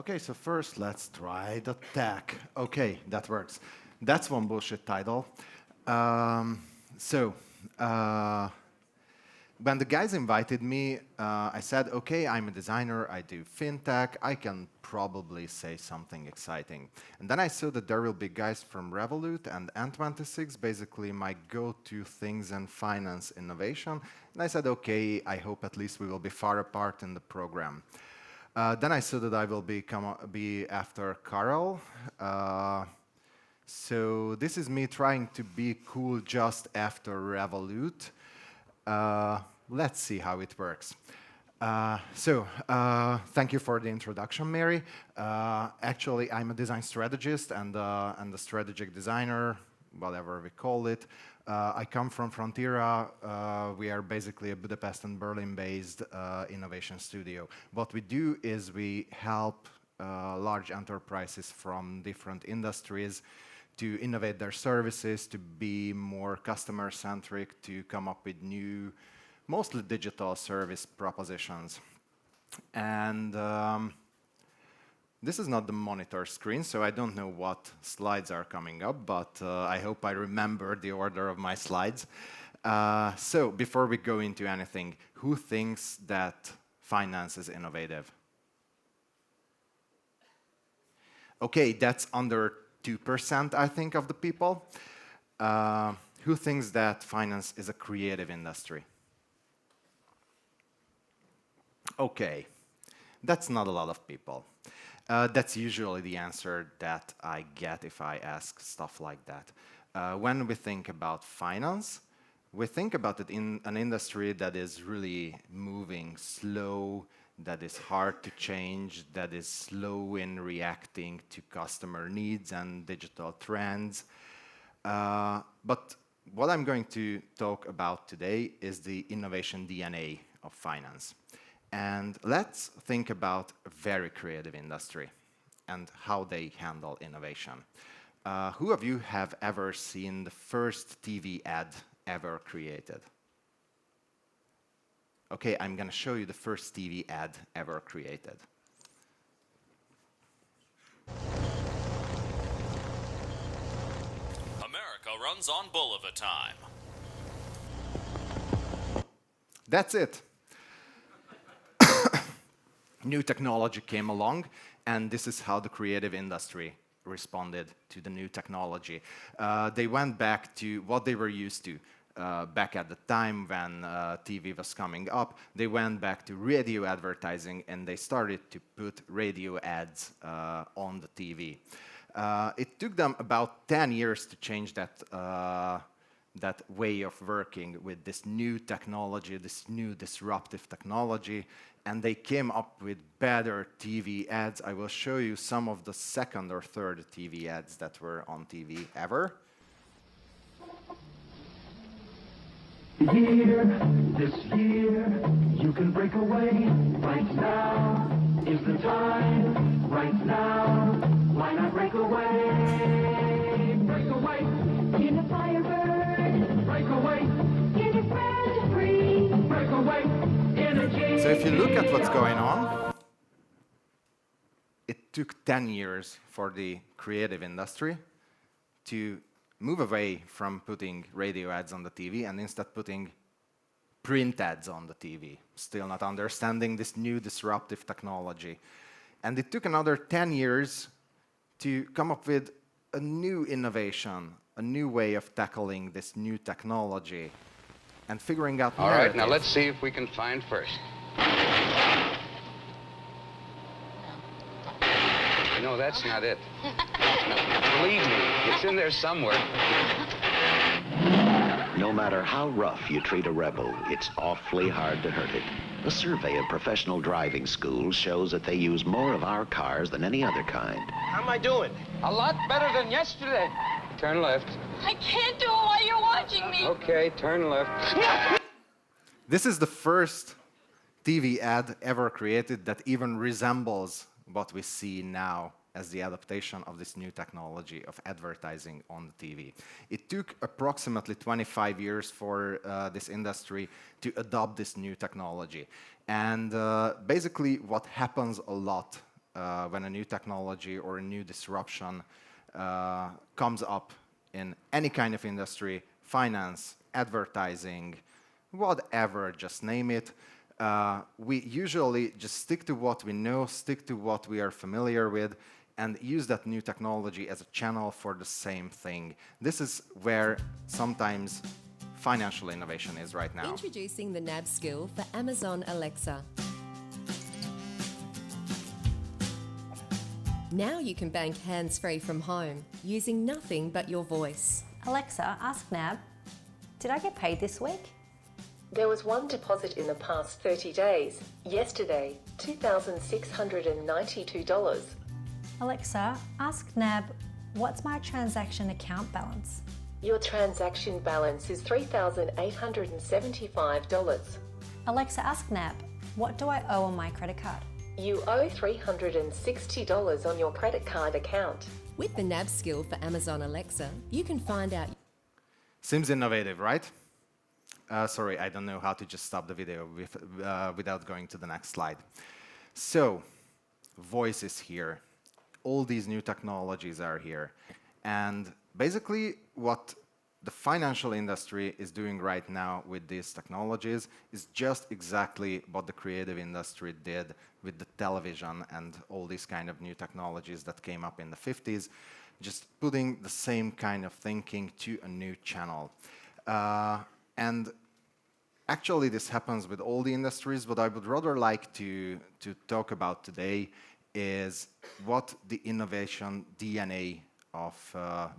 Okay, so first let's try the tech. Okay, that works. That's one bullshit title. So, when the guys invited me, I said, okay, I'm a designer, I do fintech, I can probably say something exciting. And then I saw that there will be guys from Revolut and N26, basically my go-to things in finance innovation. And I said, okay, I hope at least we will be far apart in the program. Then I saw that I will be after Karel. So this is me trying to be cool just after Revolut. Let's see how it works. Thank you for the introduction, Mary. Actually, I'm a design strategist and a strategic designer, whatever we call it. I come from Frontira. We are basically a Budapest and Berlin-based innovation studio. What we do is we help large enterprises from different industries to innovate their services, to be more customer-centric, to come up with new, mostly digital service propositions. And this is not the monitor screen, so I don't know what slides are coming up, but I hope I remember the order of my slides. So before we go into anything, who thinks that finance is innovative? Okay, that's under 2%, I think, of the people. Who thinks that finance is a creative industry? Okay, that's not a lot of people. That's usually the answer that I get if I ask stuff like that. When we think about finance, we think about it in an industry that is really moving slow, that is hard to change, that is slow in reacting to customer needs and digital trends. But what I'm going to talk about today is the innovation DNA of finance. And let's think about a very creative industry and how they handle innovation. Who of you have ever seen the first TV ad ever created? Okay, I'm going to show you the first TV ad ever created. America runs on Bulliver time. That's it. New technology came along, and this is how the creative industry responded to the new technology. They went back to what they were used to. Back at the time when TV was coming up, they went back to radio advertising and they started to put radio ads on the TV. It took them about 10 years to change that way of working with this new technology, this new disruptive technology, and they came up with better TV ads. I will show you some of the second or third TV ads that were on TV ever. Here, this year, you can break away. Right now is the time. Right now, why not break away? Break away in a Firebird. Break away in a Friend Free. Break away in a G. So if you look at what's going on, it took 10 years for the creative industry to move away from putting radio ads on the TV and instead putting print ads on the TV, still not understanding this new disruptive technology. And it took another 10 years to come up with a new innovation, a new way of tackling this new technology and figuring out All right, now let's see if we can find first. No, that's not it. No, believe me, it's in there somewhere. No matter how rough you treat a rebel, it's awfully hard to hurt it. A survey of professional driving schools shows that they use more of our cars than any other kind. How am I doing? A lot better than yesterday. Turn left. I can't do it while you're watching me. Okay, turn left. This is the first TV ad ever created that even resembles what we see now as the adaptation of this new technology of advertising on the TV. It took approximately 25 years for this industry to adopt this new technology. And basically what happens a lot when a new technology or a new disruption comes up in any kind of industry, finance, advertising, whatever, just name it, we usually just stick to what we know, stick to what we are familiar with, and use that new technology as a channel for the same thing. This is where sometimes financial innovation is right now. Introducing the NAB skill for Amazon Alexa. Now you can bank hands-free from home, using nothing but your voice. Alexa, ask NAB, did I get paid this week? There was one deposit in the past 30 days. Yesterday, $2,692. Alexa, ask NAB, what's my transaction account balance? Your transaction balance is $3,875. Alexa, ask NAB, what do I owe on my credit card? You owe $360 on your credit card account. With the NAB skill for Amazon Alexa, you can find out. Seems innovative, right? Sorry, I don't know how to just stop the video without going to the next slide. So, voice is here. All these new technologies are here. And basically, what the financial industry is doing right now with these technologies is just exactly what the creative industry did with the television and all these kind of new technologies that came up in the 50s, just putting the same kind of thinking to a new channel. And actually, this happens with all the industries. What I would rather like to talk about today is what the innovation DNA of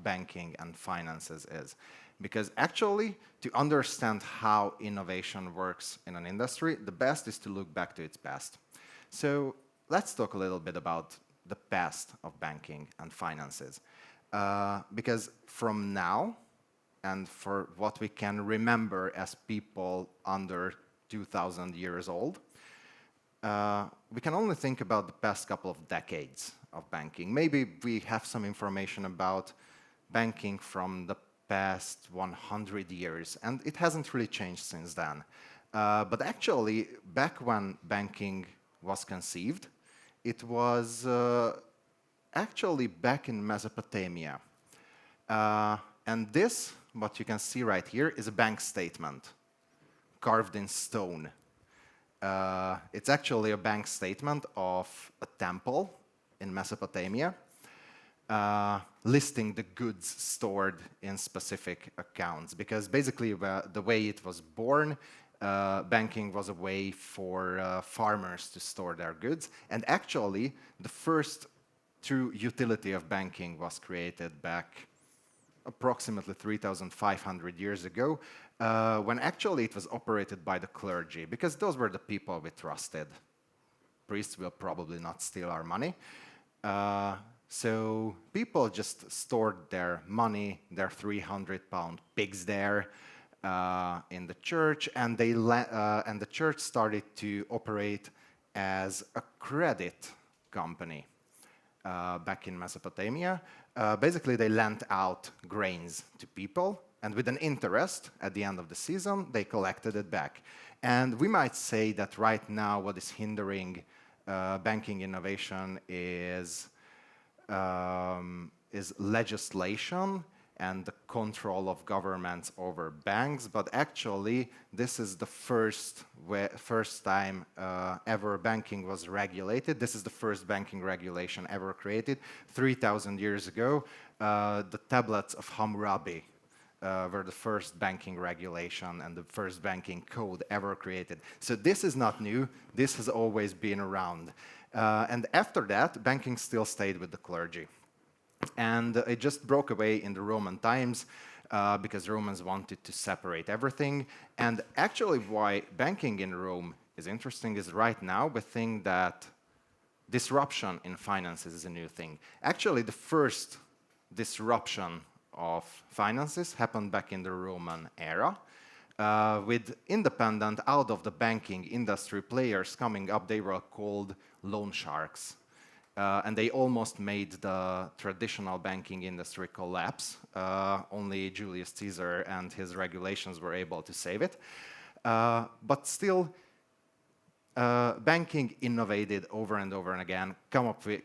banking and finances is. Because actually, to understand how innovation works in an industry, the best is to look back to its past. So let's talk a little bit about the past of banking and finances. Because from now, and for what we can remember as people under 2,000 years old, we can only think about the past couple of decades of banking. Maybe we have some information about banking from the past 100 years, and it hasn't really changed since then. But actually, back when banking was conceived, it was actually back in Mesopotamia. And this, what you can see right here, is a bank statement carved in stone. It's actually a bank statement of a temple in Mesopotamia, listing the goods stored in specific accounts. Because basically, the way it was born, banking was a way for farmers to store their goods. And actually, the first true utility of banking was created back approximately 3,500 years ago, when actually it was operated by the clergy, because those were the people we trusted. Priests will probably not steal our money. So people just stored their money, their 300-pound pigs there in the church, and the church started to operate as a credit company back in Mesopotamia. Basically, they lent out grains to people, and with an interest at the end of the season, they collected it back. And we might say that right now, what is hindering banking innovation is legislation and the control of governments over banks. But actually, this is the first time ever banking was regulated. This is the first banking regulation ever created. 3,000 years ago, the tablets of Hammurabi were the first banking regulation and the first banking code ever created. So this is not new. This has always been around. And after that, banking still stayed with the clergy. And it just broke away in the Roman times because Romans wanted to separate everything. And actually, why banking in Rome is interesting is right now we think that disruption in finances is a new thing. Actually, the first disruption of finances happened back in the Roman era. With independent, out of the banking industry players coming up, they were called loan sharks. And they almost made the traditional banking industry collapse. Only Julius Caesar and his regulations were able to save it. But still, banking innovated over and over and again,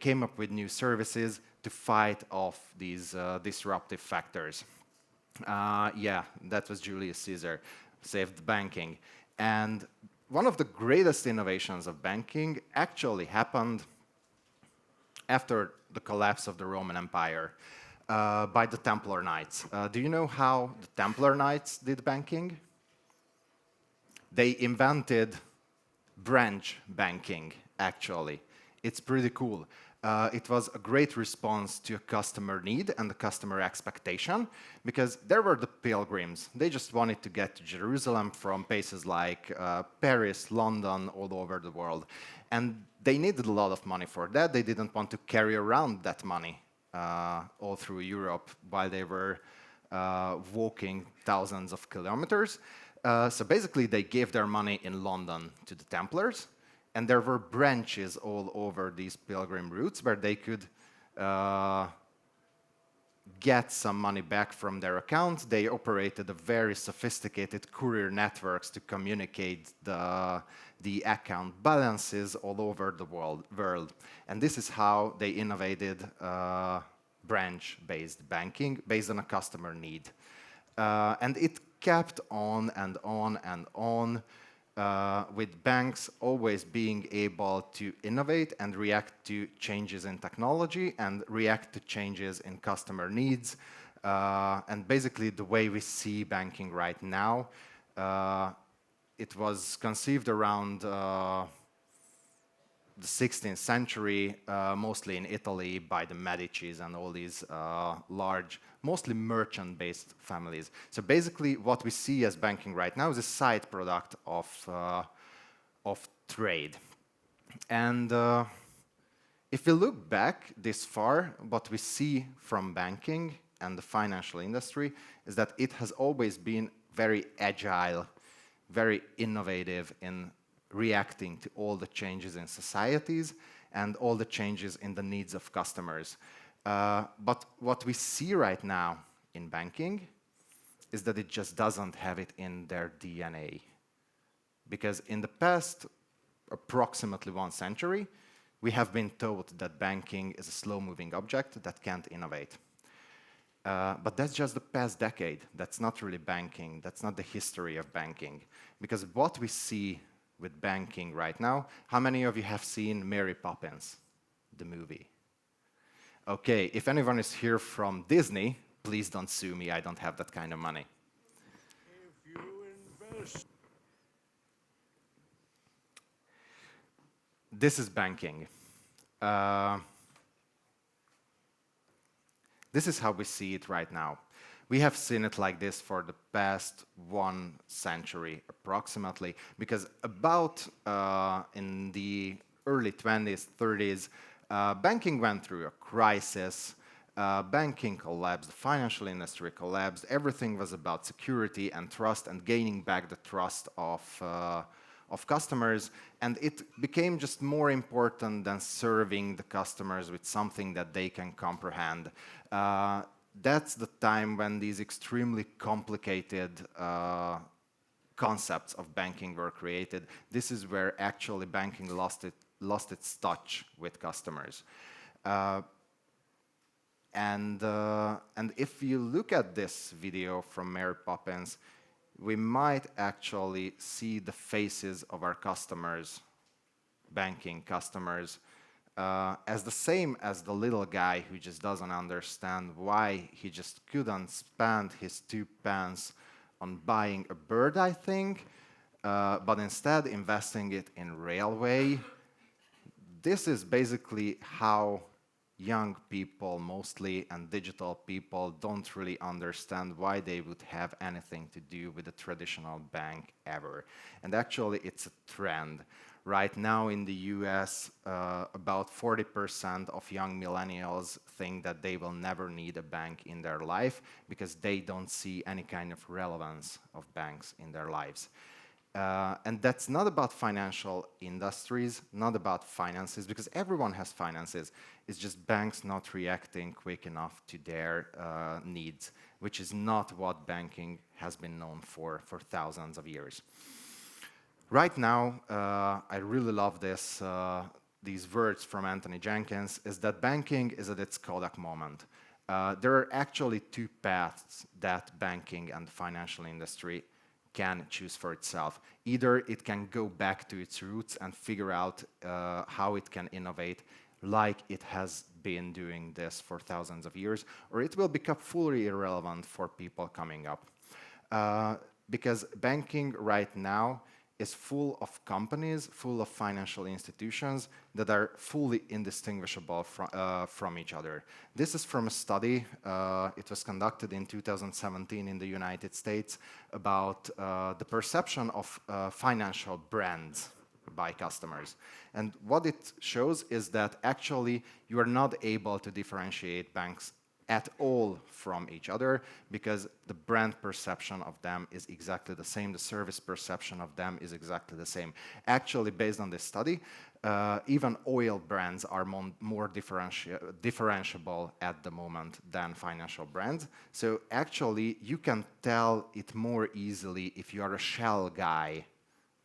came up with new services to fight off these disruptive factors. Yeah, that was Julius Caesar, saved banking. And one of the greatest innovations of banking actually happened after the collapse of the Roman Empire by the Templar Knights. Do you know how the Templar Knights did banking? They invented branch banking, actually. It's pretty cool. It was a great response to a customer need and a customer expectation, because there were the pilgrims. They just wanted to get to Jerusalem from places like Paris, London, all over the world. And they needed a lot of money for that. They didn't want to carry around that money all through Europe while they were walking thousands of kilometers. So basically, they gave their money in London to the Templars, and there were branches all over these pilgrim routes where they could get some money back from their accounts. They operated a very sophisticated courier networks to communicate the account balances all over the world. And this is how they innovated branch-based banking based on a customer need. And it kept on and on and on, with banks always being able to innovate and react to changes in technology and react to changes in customer needs. And basically, the way we see banking right now, it was conceived around the 16th century, mostly in Italy by the Medicis and all these large, mostly merchant-based families. So basically, what we see as banking right now is a side product of trade. And if we look back this far, what we see from banking and the financial industry is that it has always been very agile, very innovative in reacting to all the changes in societies and all the changes in the needs of customers. But what we see right now in banking is that it just doesn't have it in their DNA. Because in the past approximately 1 century, we have been taught that banking is a slow-moving object that can't innovate. But that's just the past decade. That's not really banking. That's not the history of banking. Because what we see with banking right now, how many of you have seen Mary Poppins, the movie? Okay, if anyone is here from Disney, please don't sue me. I don't have that kind of money. If you invest. This is banking. This is how we see it right now. We have seen it like this for the past 1 century, approximately, because about in the early 20s, 30s, banking went through a crisis. Banking collapsed, the financial industry collapsed. Everything was about security and trust and gaining back the trust of customers, and it became just more important than serving the customers with something that they can comprehend. That's the time when these extremely complicated concepts of banking were created. This is where actually banking lost its touch with customers. And if you look at this video from Mary Poppins, we might actually see the faces of our customers, banking customers, as the same as the little guy who just doesn't understand why he just couldn't spend his 2 pence on buying a bird, I think, but instead investing it in railway. This is basically how young people mostly and digital people don't really understand why they would have anything to do with a traditional bank ever. And actually, it's a trend. Right now in the US, about 40% of young millennials think that they will never need a bank in their life because they don't see any kind of relevance of banks in their lives. And that's not about financial industries, not about finances, because everyone has finances. It's just banks not reacting quick enough to their needs, which is not what banking has been known for thousands of years. Right now, I really love these words from Anthony Jenkins, is that banking is at its Kodak moment. There are actually two paths that banking and the financial industry can choose for itself. Either it can go back to its roots and figure out how it can innovate like it has been doing this for thousands of years, or it will become fully irrelevant for people coming up. Because banking right now is full of companies, full of financial institutions that are fully indistinguishable from each other. This is from a study. It was conducted in 2017 in the United States about the perception of financial brands by customers. And what it shows is that actually you are not able to differentiate banks at all from each other because the brand perception of them is exactly the same, the service perception of them is exactly the same. Actually, based on this study, even oil brands are more differentiable at the moment than financial brands. So actually, you can tell it more easily if you are a Shell guy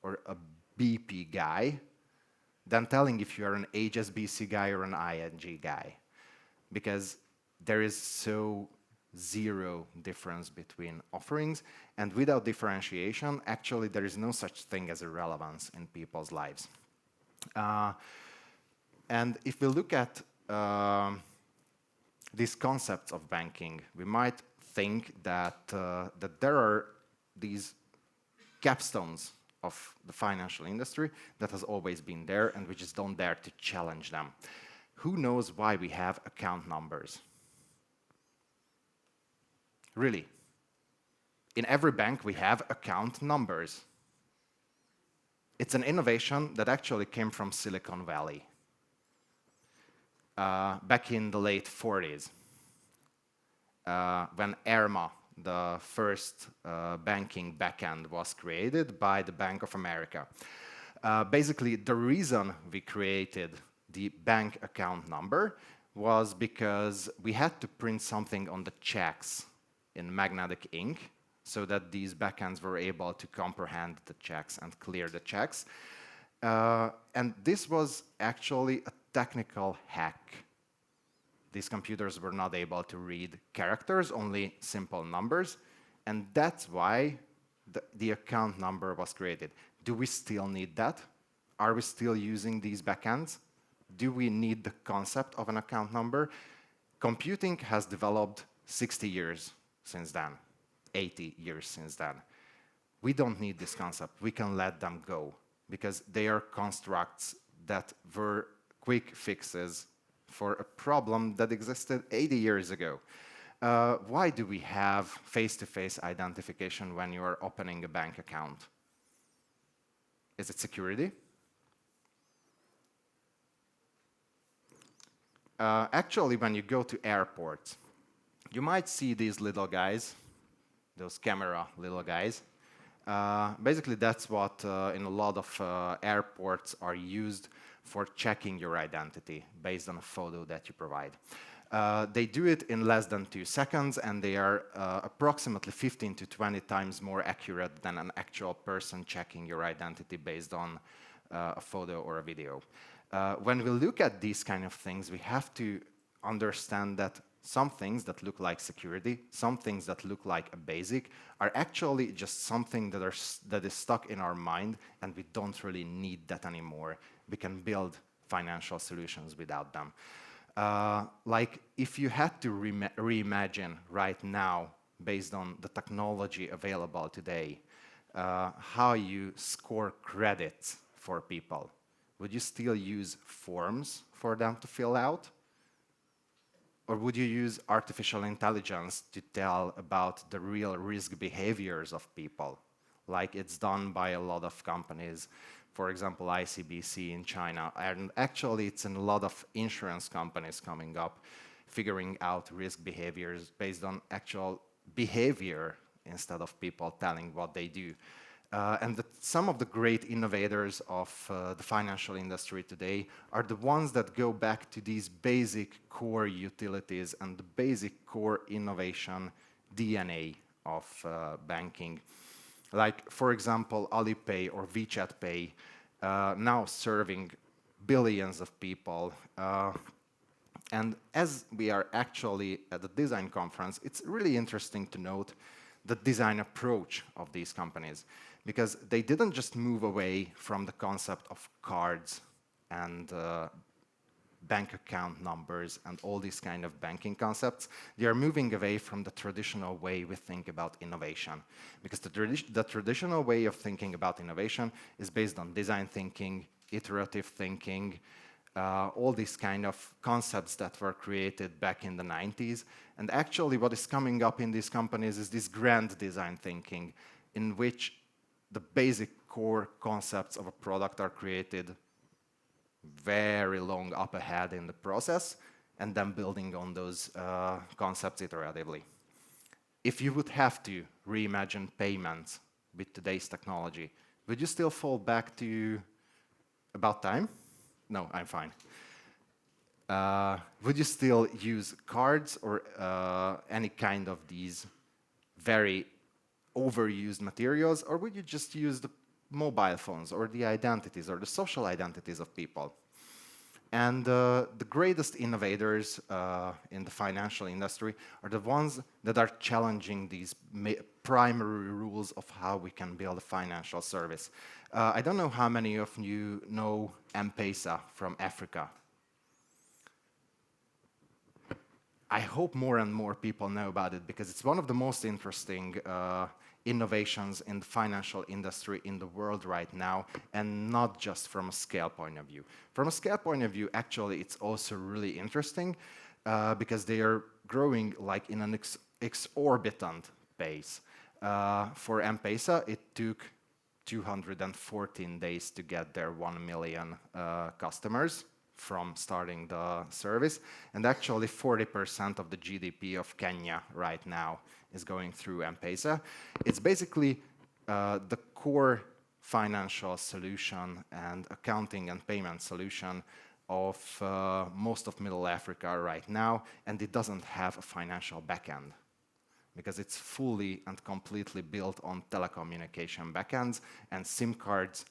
or a BP guy than telling if you are an HSBC guy or an ING guy. Because there is so zero difference between offerings, and without differentiation, actually there is no such thing as irrelevance in people's lives. And if we look at these concepts of banking, we might think that, that there are these capstones of the financial industry that has always been there, and we just don't dare to challenge them. Who knows why we have account numbers? Really. In every bank, we have account numbers. It's an innovation that actually came from Silicon Valley back in the late 40s, when IRMA, the first banking backend, was created by the Bank of America. Basically, the reason we created the bank account number was because we had to print something on the checks in magnetic ink so that these backends were able to comprehend the checks and clear the checks. And this was actually a technical hack. These computers were not able to read characters, only simple numbers, and that's why the account number was created. Do we still need that? Are we still using these backends? Do we need the concept of an account number? Computing has developed 60 years since then, 80 years since then. We don't need this concept. We can let them go because they are constructs that were quick fixes for a problem that existed 80 years ago. Why do we have face-to-face identification when you are opening a bank account? Is it security? Actually, when you go to airports, you might see these little guys, those camera little guys. Basically, that's what in a lot of airports are used for checking your identity based on a photo that you provide. They do it in less than 2 seconds, and they are approximately 15 to 20 times more accurate than an actual person checking your identity based on a photo or a video. When we look at these kind of things, we have to understand that some things that look like security, some things that look like a basic, are actually just something that is stuck in our mind, and we don't really need that anymore. We can build financial solutions without them. Like if you had to reimagine right now, based on the technology available today, how you score credits for people, would you still use forms for them to fill out? Or would you use artificial intelligence to tell about the real risk behaviors of people, like it's done by a lot of companies, for example, ICBC in China, and actually it's in a lot of insurance companies coming up, figuring out risk behaviors based on actual behavior instead of people telling what they do. And some of the great innovators of the financial industry today are the ones that go back to these basic core utilities and the basic core innovation DNA of banking. Like, for example, Alipay or WeChat Pay, now serving billions of people. And as we are actually at the design conference, it's really interesting to note the design approach of these companies, because they didn't just move away from the concept of cards and bank account numbers and all these kind of banking concepts. They are moving away from the traditional way we think about innovation, because the traditional way of thinking about innovation is based on design thinking, iterative thinking, all these kind of concepts that were created back in the 90s. And actually what is coming up in these companies is this grand design thinking, in which the basic core concepts of a product are created very long up ahead in the process, and then building on those concepts iteratively. If you would have to reimagine payments with today's technology, would you still fall back to about time? No, I'm fine. Would you still use cards or any kind of these very overused materials, or would you just use the mobile phones or the identities or the social identities of people? And the greatest innovators in the financial industry are the ones that are challenging these primary rules of how we can build a financial service. I don't know how many of you know M-Pesa from Africa. I hope more and more people know about it, because it's one of the most interesting innovations in the financial industry in the world right now, and not just from a scale point of view. From a scale point of view, actually, it's also really interesting because they are growing like in an exorbitant pace. For M-Pesa, it took 214 days to get their 1 million customers from starting the service, and actually 40% of the GDP of Kenya right now is going through M-Pesa. It's basically the core financial solution and accounting and payment solution of most of Middle Africa right now, and it doesn't have a financial backend, because it's fully and completely built on telecommunication backends and SIM cards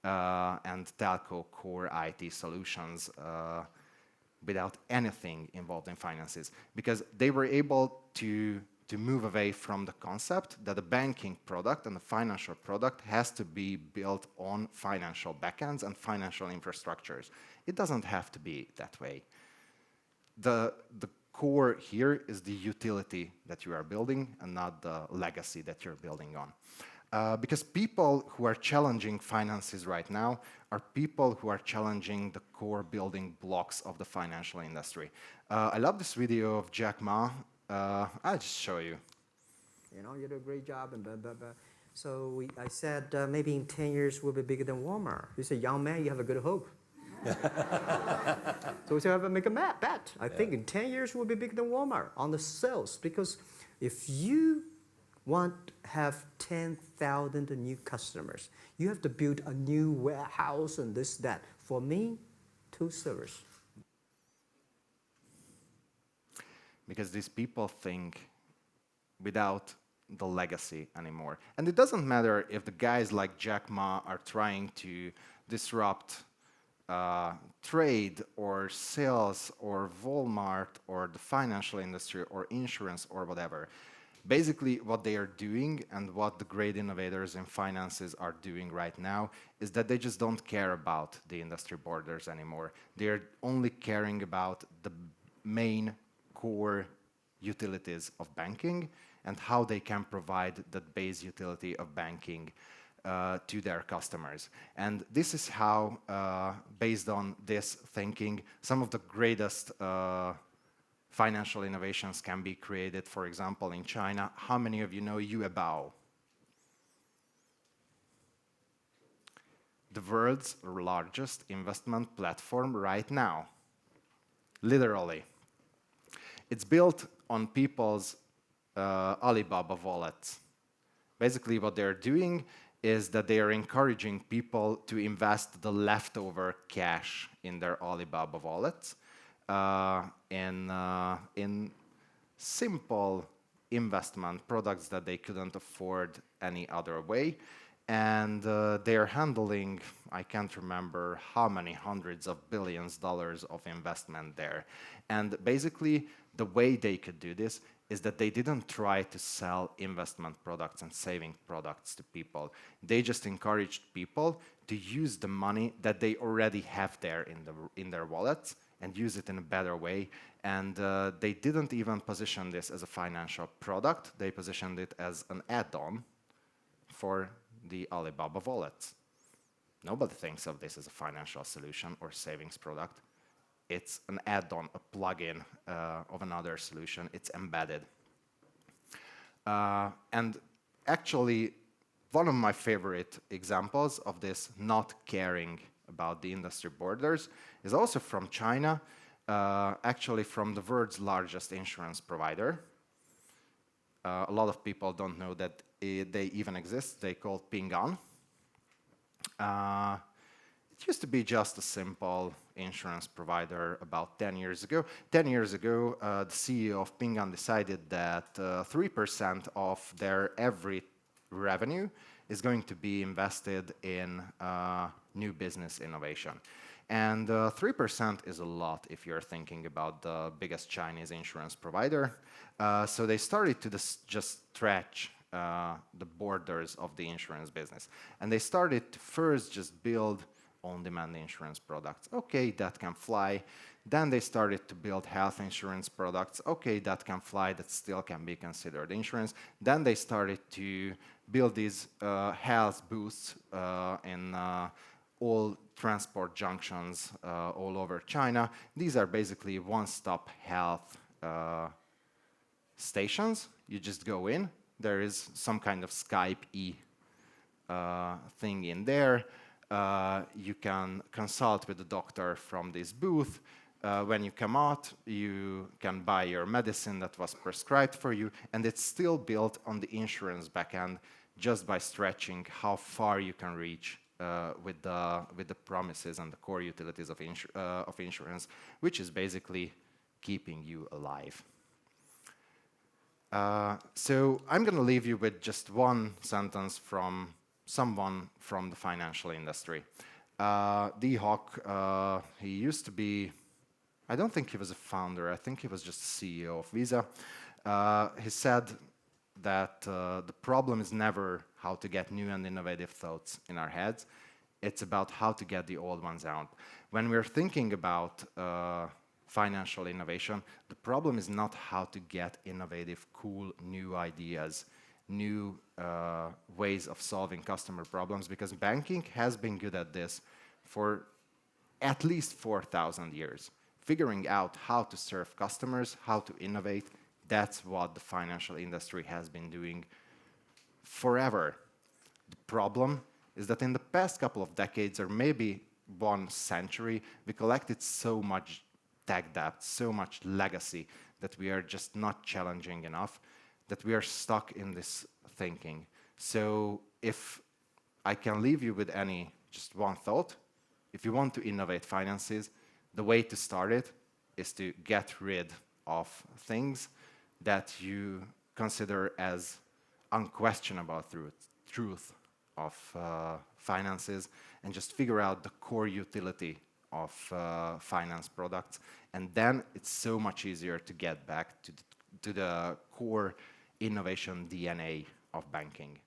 and telco core IT solutions without anything involved in finances, because they were able to move away from the concept that a banking product and a financial product has to be built on financial backends and financial infrastructures. It doesn't have to be that way. The core here is the utility that you are building and not the legacy that you're building on. Because people who are challenging finances right now are people who are challenging the core building blocks of the financial industry. I love this video of Jack Ma. I'll just show you. You know, you did a great job, and blah, blah, blah. So I said, maybe in 10 years we'll be bigger than Walmart. You say, young man, you have a good hope. So we have to make a bet. I think in 10 years we'll be bigger than Walmart on the sales, because if you want to have 10,000 new customers, you have to build a new warehouse and this, that. For me, 2 servers. Because these people think without the legacy anymore. And it doesn't matter if the guys like Jack Ma are trying to disrupt trade or sales or Walmart or the financial industry or insurance or whatever. Basically, what they are doing and what the great innovators in finances are doing right now is that they just don't care about the industry borders anymore. They're only caring about the main core utilities of banking and how they can provide that base utility of banking to their customers. And this is how, based on this thinking, some of the greatest financial innovations can be created. For example, in China, how many of you know Yuebao? The world's largest investment platform right now. Literally. It's built on people's Alibaba wallets. Basically, what they're doing is that they are encouraging people to invest the leftover cash in their Alibaba wallets in simple investment products that they couldn't afford any other way. And they are handling, I can't remember how many hundreds of billions dollars of investment there. And basically, the way they could do this is that they didn't try to sell investment products and saving products to people. They just encouraged people to use the money that they already have there in their wallets and use it in a better way. And they didn't even position this as a financial product. They positioned it as an add-on for the Alibaba wallets. Nobody thinks of this as a financial solution or savings product. It's an add-on, a plug-in of another solution. It's embedded. And actually, one of my favorite examples of this not caring about the industry borders is also from China, actually from the world's largest insurance provider. A lot of people don't know that they even exist. They called Ping An. It used to be just a simple insurance provider about 10 years ago. 10 years ago, the CEO of Ping An decided that 3% of their every revenue is going to be invested in new business innovation. And 3% is a lot if you're thinking about the biggest Chinese insurance provider. So they started to just stretch the borders of the insurance business. And they started to first just build on-demand insurance products. Okay, that can fly. Then they started to build health insurance products. Okay, that can fly, that still can be considered insurance. Then they started to build these health booths in all transport junctions all over China. These are basically one-stop health stations. You just go in. There is some kind of Skype-y thing in there. You can consult with the doctor from this booth. When you come out, you can buy your medicine that was prescribed for you, and it's still built on the insurance backend just by stretching how far you can reach with the promises and the core utilities of insurance, which is basically keeping you alive. So I'm going to leave you with just one sentence from someone from the financial industry. Dee Hock, he used to be, I don't think he was a founder, I think he was just CEO of Visa. He said that the problem is never how to get new and innovative thoughts in our heads. It's about how to get the old ones out. When we're thinking about financial innovation, the problem is not how to get innovative, cool, new ideas, new ways of solving customer problems, because banking has been good at this for at least 4,000 years. Figuring out how to serve customers, how to innovate, that's what the financial industry has been doing forever. The problem is that in the past couple of decades, or maybe 1 century, we collected so much tech debt, so much legacy, that we are just not challenging enough, that we are stuck in this thinking. So if I can leave you with just one thought, if you want to innovate finances, the way to start it is to get rid of things that you consider as unquestionable truth of finances, and just figure out the core utility of finance products. And then it's so much easier to get back to the core innovation DNA of banking.